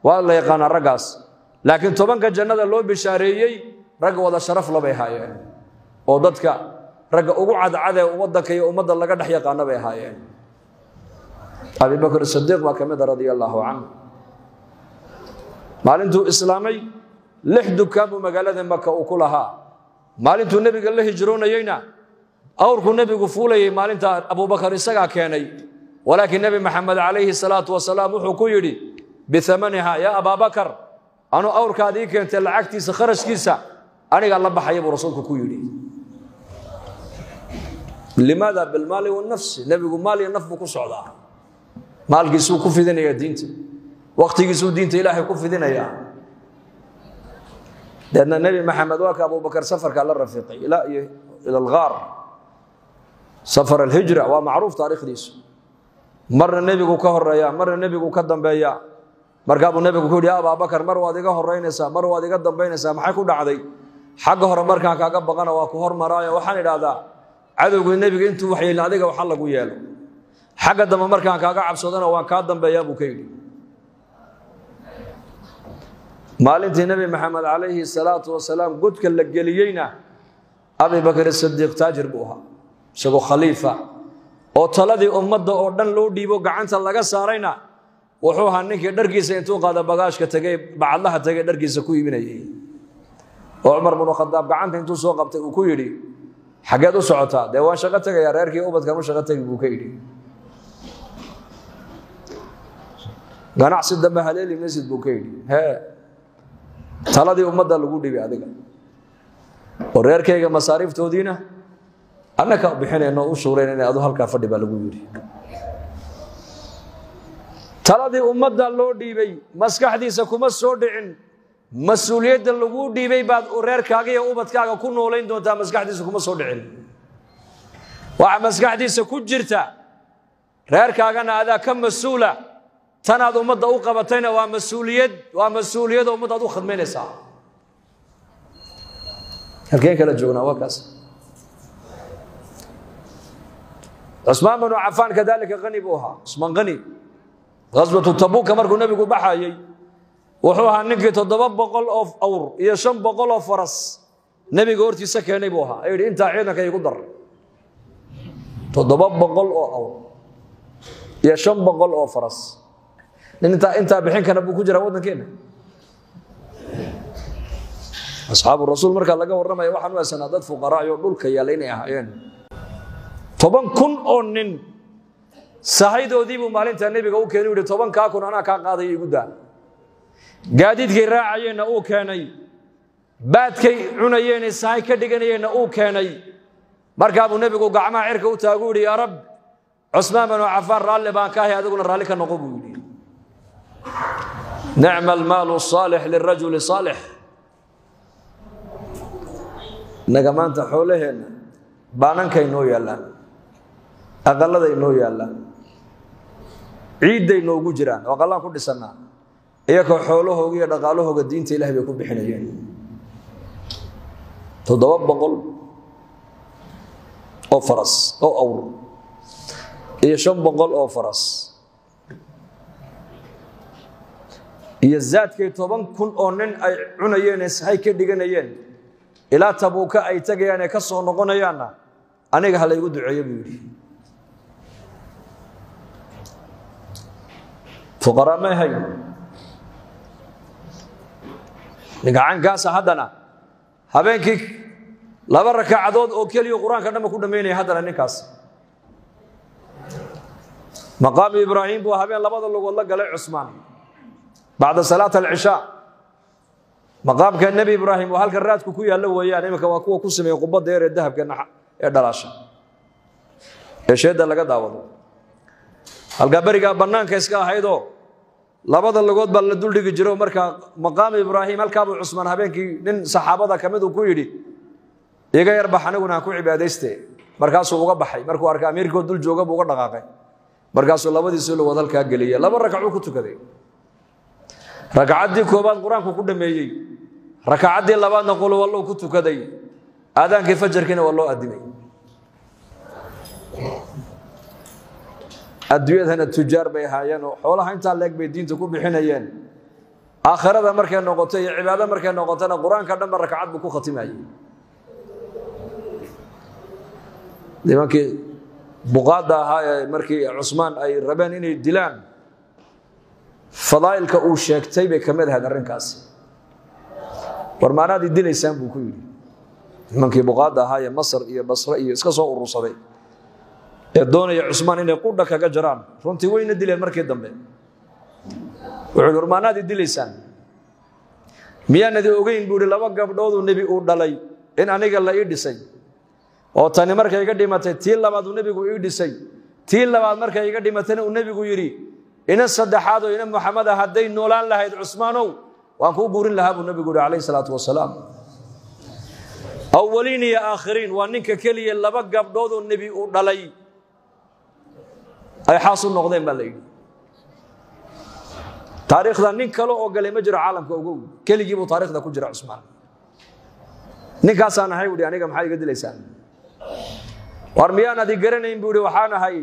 والله يقان الرقاص لكن طبعا كجنة لو بشاريي رق ولا شرف لبي هايين وددك رق وقعد عدا ودك يا أمد الله قد حيق أنا بي هايين أبي بكر الصديق وكمد رضي الله عنه مالنتو إسلامي لحدو كابو مقالة مكة وكلها مالنتو النبي قال له هجرون يينا أوركو النبي قفولي مالنتا أبو بكر السقا كيني ولكن النبي محمد عليه الصلاة والسلام وحكو يدي بثمنها يا أبا بكر أنا أورك هذيك أنت لعقتي سخرج كيسة أنا قال الله بحيب ورسولك كويلي لماذا بالمال والنفس النبي يقول مالي النفس بكو صعدا مال جسو كفي ذنا يا دينتي وقت جسو دينتي إلهي كفي ذنا يا لأن النبي محمد واك أبو بكر سفر قال الرفيقي إلى الغار سفر الهجرة ومعروف تاريخ ديس مر النبي كهر يا مر النبي كدم بيا markaabuu nabigu ku yiri Abu Bakar mar waad iga horeynaysaa mar waad iga dambeynaysaa maxay ku dhacday xagga hore markaan kaaga baqana waa ku hormaraayo waxaan idhaahdaa cadowga nabiga intuu wax yeelin adiga waxa lagu yeelo xagga dambe markaan kaaga cabsadana waan ka dambeeyaa buu ka yiri maalintii nabi maxamed alayhi salaatu wasalaam gudka la geliyayna Abu Bakar as-Siddiq taajir buu ahaa isagoo khalifa oo taladii ummadda oo dhan loo dhiibo gacanta laga saarayna wuxuu ahaa ninkii dharkiisa intuu qaada bagaashka tagay bacadlaha tagay dharkiisa ku iibinayay oo Umar ibn Khattab gacanta intuu soo qabtay uu ku yiri xageed u socotaa de waan shaqo tagaya reerkii ubadka ma shaqo tagay buu ka yiri ganacsi dambe haleeli masjid buu ka yiri taladii ummadda lagu dhibay adiga oo reerkayga masaariiftoodiina annaka bixinayno u shuureen adu halka fadhi baa lagu yiri taladii ummadda loo dhiibay maskaxdiisa kuma soo dhicin mas'uuliyadda lagu dhiibay baad reerkaaga iyo ubadkaaga ku nooleyn doontaa maskaxdiisa kuma soo dhicin waxa maskaxdiisa ku jirta reerkaagana adaa ka mas'uula tanaad ummadda u qabatayna waa mas'uuliyad ummadda u khadmeynaysaa halkeen kala joognaa waa kaas Usmaan ibn Affan kadalika qani buha Usmaan qani غزوة تبوك مركو النبي بحايي وحوها نكي 700 أوف أور إيا 500 أوف فرس نبي قورتي سكيني بوها أيدي انت عينك يقدر 700 أور إيا 500 أوف فرس لأن انت بحين كان أبو كجرة ودنا كينا أصحاب الرسول مركا لقا ورما يوحن وسنادات فقراء يقول كيالين أحيان طبعا كن أونن sahaydodii buu maalinta nabiga u keenay 10 ka kun ana ka qaaday igu daa gaadiidkay raacayeen uu keenay baadkay cunayeen sahay ka dhiganayeen uu keenay markaa buu nabigu gacmaha cirka u taagu yiri ya rab Usmaan ibn Affan raalli baan ka hay adiguna raalli ka noqo buu yiri ni'mal maalu salih lirajul salih nagamaanta xoolaheena baanankay noo yaalaan aqaladay noo yaalaan ciiday noogu jiraan oo qalaan ku dhisana iyagoo xoolahooga iyo dhaqaalahooga diinta Ilaahay bay ku bixinayeen 700 oo faras oo awr iyo 500 oo faras iyo zaadkay 10,000 oo nin ay cunayeen sahay ka dhiganayeen ilaa Tabuuka ay tagayaan ka soo noqonayaan aniga hal igu duceeyo buu yiri فقراء ما هي نقعان كاسة هدنا هبينك لابا ركعدود او كليو قرآن كدما كدميني هدنا نكاس مقام إبراهيم بو هبين لبدا لو والله قال عثمان بعد صلاة العشاء مقام كان النبي إبراهيم وهل كرات كوكويا لو وياه نيمك waa kuwa ku sameeyay qubad dheer ee dahabka ee dhalaasha ee sheeda laga daawado halka bariga banaanka iska ahaydo labada lagood baa la dul dhigi jiro marka maqaam Ibrahim halka Abu Usman habeenkii nin saxaabada kamid uu ku yiri iga yar baxanaguna ku cibaadeyste markaas uu uga baxay markuu arkay amirku dul jooga buu uga dhaqaaqay markaas uu labadiisa loo wada halka galiyay laba rakac ku tukaday rakaacadii koobaad quraanku ku dhameeyay rakaacadii labaadna qul wallahu ku tukaday aadaankii fajrkiina wallahu adimay adduunyadana tujaar bay haayeen oo xoolaha inta leeg bay diinta ku bixinayeen aakhirada markay noqoto iyo cibaado markay noqotona quraanka dhan rakacad buu ku khatimayay nimankii buqaada ahaa markii Usmaan ay rabeen inay dilaan fadaa'ilka uu sheegtay bay kamid ahayd arrinkaas warmaanaad dilaysaan buu ku yiri nimankii buqaada ahaa Masar iyo Basra iyo iska soo urursaday ee doonaya Usmaan inay qudha kaga jaraan runtii wayna dileen markii dambe wuxuu warmaanaad dilaysaan miyaanadi ogeyn buu laba gabdhood oo nabi uu dhalay in aniga la ii dhisay oo tani markay iga dhimatay tii labaad uu nabigu ii dhisay tii labaad markay iga dhimatayna uu nabigu yiri ina saddexaad oo ina Muhammad haday noolaan lahayd Usmaanow waan ku guurin lahaa buu nabigu kaleey salaatu wasalaam awwaliin iyo aakhiriin waa ninka kaliya laba gabdhood oo nabi uu dhalay ay xaasul noqdeen baa leeyahay taariikhda nin kale oo galay ma jiro caalamka ugu kaligii buu taariikhda ku jira Usmaan ninkaas aan ahay wadi aniga maxay iga dilaysaan warmiyaan adi garanayn buu waxaan ahay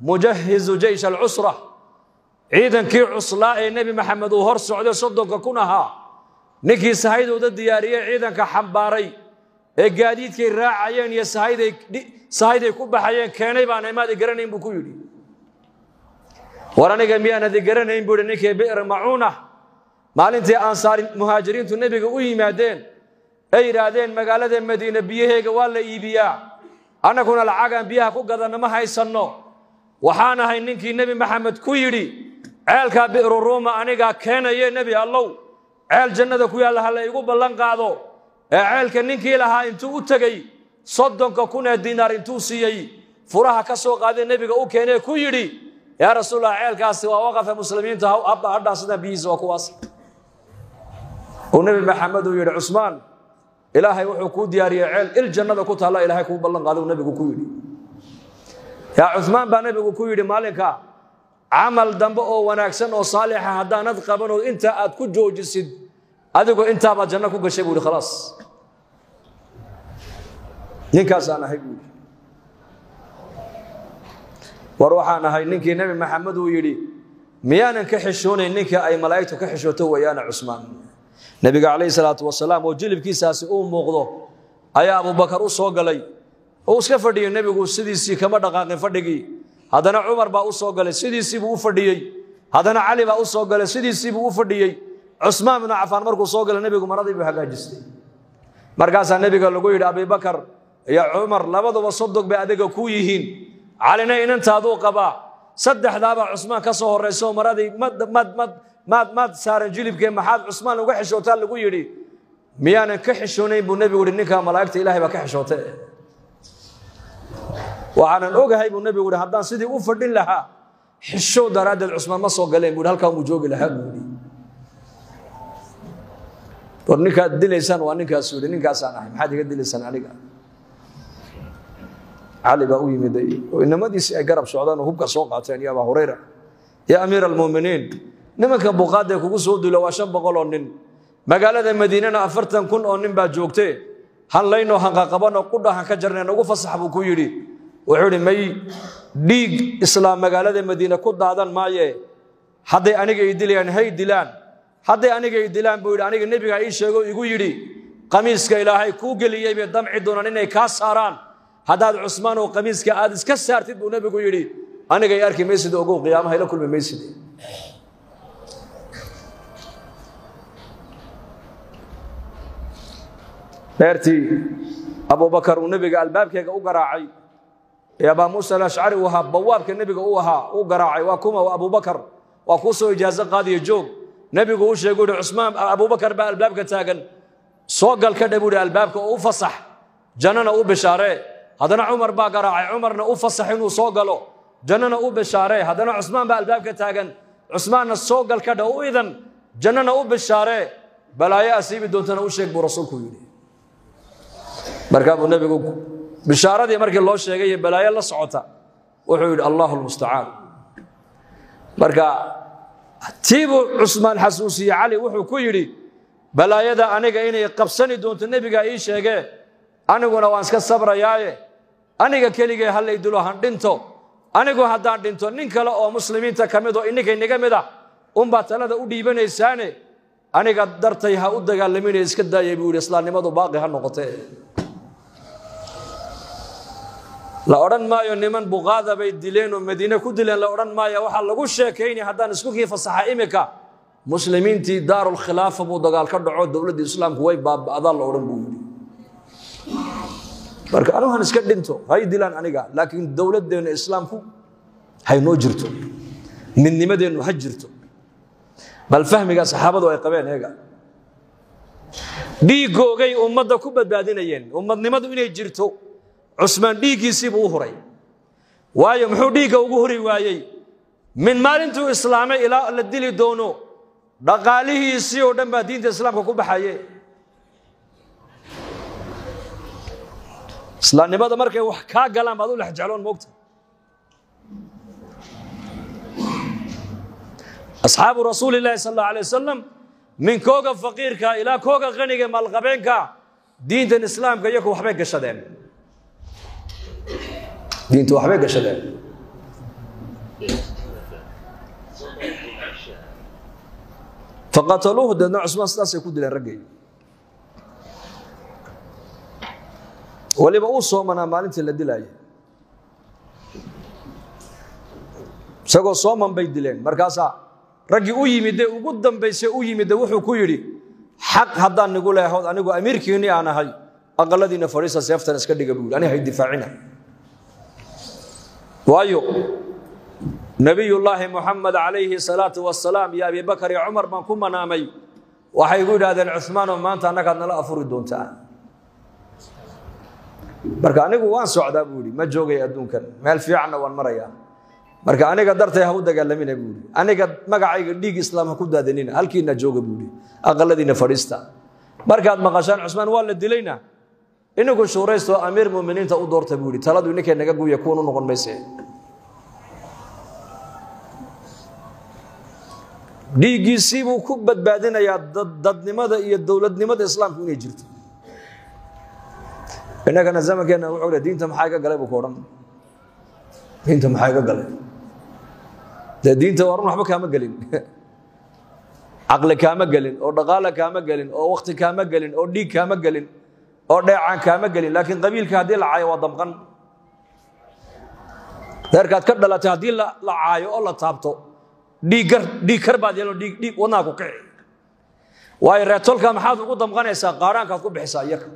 mujahhiz jaysh al-usra ciidankii cuslaa ee nabi maxamed uu hor socday 30 kun ahaa ninkii sahaydooda diyaariyay ciidanka xambaaray ee gaadiidkay raacayeen iyo sahayday ku baxayeen keenay baan imaad garanayn buu ku yiri waraniga miyaan adi garanayn buu ninkii bi'r mauna maalintii ansaar muhaajiriintu nabiga u yimaadeen ay yiraahdeen magaalada Madiina biyaheega waa la iibiyaa anaguna lacagan biyaha ku gadana ma haysano waxaan ahay ninkii nabi maxamed ku yiri ceelka bi'r ruuma aniga keenaye nabi allow ceel jannada ku yaala hal igu ballan qaado ee ceelka ninkii lahaa intuu u tagay 30 kun diinaar intuu siiyay furaha ka soo qaaday nabiga u keenay ku yiri yaa rasuulullah ceelkaasi waa waqaf muslimiinta abba hadhaasada biisa kuwaas oo nabi maxamed uu yiri Usmaan ilaahay wuxuu ku diyaariyay ceel il jannada ku taala ilaahay ku ballan qaado nabigu ku yiri ya Usmaan baa nabigu ku yiri maalinka amal dambe oo wanaagsan oo saalix ah hadaanad qaban oo inta aad ku joojisid adigu inta ba janno ku gashay buu khalaas ninkaas aan ahay war waxaan ahay ninkii nabi maxamed uu yiri miyaanan ka xishoonayn ninka ay malaa'iktu ka xishooto wayana Usmaan nabiga kaleey salaatu wasalaam oo jilibkiisaasi uu muuqdo ayaa Abu Bakar u soo galay oo iska fadhiyay nabigu sidiisii kama dhaqaaqin fadhigii hadana Umar baa u soo galay sidiisii buu u fadhiyay hadana Ali baa u soo galay sidiisii buu u fadhiyay Usmaan ibn Affan markuu soo galay nabigu maradii buu hagaajistay markaas nabiga lagu yiri Abu Bakar iyo Umar labaduba sodog bay adiga ku yihiin Alina inantaadu qaba saddexdaaba Usmaan ka soo horeyso maradii mad saaran jilibkee maxaad Usmaan uga xishootaa lagu yiri miyaanan ka xishoonayn buu nabigu yiri ninka malaa'ikta ilaahay baa ka xishootay waxaan ogahay buu nabigu yiri hadaan sidii u fadhin lahaa xishoo daraadad Usmaan ma soo galeen buu halka uu joogi lahaa buu yiri warninka dilaysan waa ninkaas yiri ninkaas aan ahay maxaad iga dilaysan aniga Ali baa u yimiday oo inamadiisi ay garab socdaan oo hubka soo qaateen ya Abu Hurayra ya Amir al-Mu'minin nimanka buqaad ee kugu soo duulay waa 500 oo nin magaalada Madiinana 40 kun oo nin baa joogtay hal layno hanqa qabano qudhahan ka jarneen ugu fasax buu ku yiri wuxuu yiri may dhiig islaam magaalada Madiina ku daadan maaye haday aniga ay dilayaan hay dilaan haday aniga ay dilaan buu yiri aniga nabiga ay sheego igu yiri qamiiska ilaahay ku galiyay bay damci doonaan inay ka saaraan hadaad Usmaan oo qamiiska aad iska saartid buu nabigu yiri aniga ay arki meesida ugu qiyaamaha ila kulmi meesida beerti Abu Bakar uu nabiga albaabkeega u garaacay ya Abu Musa al-Ash'ari waha bawaabka nabiga u garaacay waa kuma Abu Bakar waa ku soo ijaazo qaadiyo joog nabigu uu sheegay Usmaan Abu Bakar ba albaabka taagan soo gal ka dhabuur albaabka oo u fasax jannana u bishaare hadana Umar baa garaacay Umarna u fasax inuu soo galo jannana u bishaare hadana Usmaan ba albaabka taagan Usmaanna soo gal ka dhaw idan jannana u bishaare balaayo asiibi doontana u sheeg buu rasuulku yiri marka uu nabigu bishaaradii markii loo sheegay balaayo la socota wuxuu yiri Allahul musta'an marka tiibu Usmaan xasuusiye Ali wuxuu ku yiri balaayada aniga inay qabsani doonto nabiga ii sheegay aniguna waan iska sabrayaaye aniga keligay hal ay dulo han dhinto anigu haddaan dhinto nin kale oo muslimiinta kamid oo inaga mid ah umba talada u dhiibanaysaane aniga dartay ha u dagaalaminay iska daayay buu yiri islaamnimadu baaqi ha noqotay la oran maayo niman buqaada bay dileen oo Madiina ku dileen la oran maayo waxa lagu sheekeynay hadaan isku kii fasaxa imika muslimiintii daarul khilaafa buu dagaal ka dhaco dawladda islaamku way baaba'ada la oran buu yiri marka anu han iska dhinto hay dilaan aniga laakiin dawladdeena islaamku hay noo jirto midnimadeenu ha jirto bal fahmiga saxaabadu ay qabeen eega dhiigoogay ummadda ku badbaadinayeen ummadnimadu inay jirto Usman dhiigiisii buu huray waayo muxuu dhiiga ugu huri waayay min maalintuu islaamay ilaa la dili doono dhaqaalihiisii oo dhan baa diinta islaamka ku baxayay islaamnimada markay wax ka galaan baad u lex jecloon moogta asxaabu rasuulillaah sallallahu alayhi wasallam min kooga faqiirka ila kooga qaniga malqabeenka diinta islaamka iyagu waxbay gashadeen diintu waxbay gashadeen faqataluhu dadna Usmaan sidaasay ku dileen ragay waliba uu soomana maalintii la dilaayay isagoo sooman bay dileen markaas ragii u yimid ugu dambeysay u yimid wuxuu ku yiri xaq hadaan nigu leeyahay anigu amiirkiini aan ahay aqaladiina fariisa seeftan iska dhiga buu ani hay difaacina waayo nabiyullaahi muhammad alayhi salatu wassalaam ya abi bakr ya umar ban ku manaamay waxay ugu yiraahdeen Uthman oo maanta anaga nala afuri doontaa marka anigu waan socdaa buu yiri ma joogay adduunkan meel fiican waan marayaa marka aniga dartay ha u dagaalamina buu yiri aniga magacayga dhiig islaam ha ku daadanina halkiina jooga buu yiri aqaladiina fariista markaad maqashaan Uthman waa la dilayna inagu shuuraysto amiir muuminiinta u doortay buu yiri taladu inay naga guuya koonu noqon meesay dhiigiisii buu ku badbaadinayaa dadnimada iyo dawladnimada islaamku inay jirto inagana zamankeena wuxuu leeyahay diinta maxay ka galay buu kooran diinta maxay ka galay diinta waran waxba kaama galin aqli kaama galin oo dhaqaale kaama galin oo waqti kaama galin oo dhiig kaama galin oo dheecaan kaama galin laakiin qabiilka hadii la caayo waa damqan darkaad ka dhalatay hadii la caayo oo la taabto dhiig kar baad yeelo dhiig wadnaha ku kici way reetolka maxaad ugu damqanaysaa qaaraankaad ku bixisaa iyaga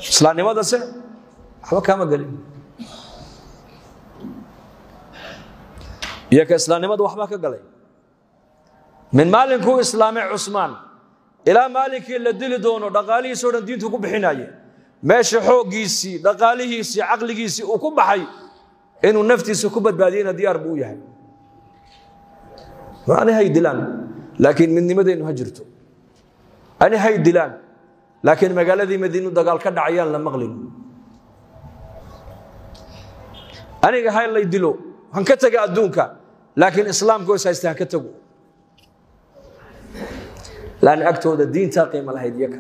islaamnimada se waxba kaama galin iyaga islaamnimada waxba ka galay min maalinkuu islaamay Usmaan ilaa maalinkii la dili doono dhaqaalihiisa oo dhan diintu ku bixinayay meesha xoogiisii dhaqaalihiisii aqligiisii uu ku baxay inuu naftiisa ku badbaadiyana diyaar buu yahay waana hay dilaan laakiin midnimadeenu ha jirto ani hay dilaan laakiin magaaladii Madiina dagaal ka dhacayaan la maqlin aniga hay la dilo han ka taga adduunka laakiin islaamku way haystaan ka tago laan agtooda diinta qiimo lahayd yaka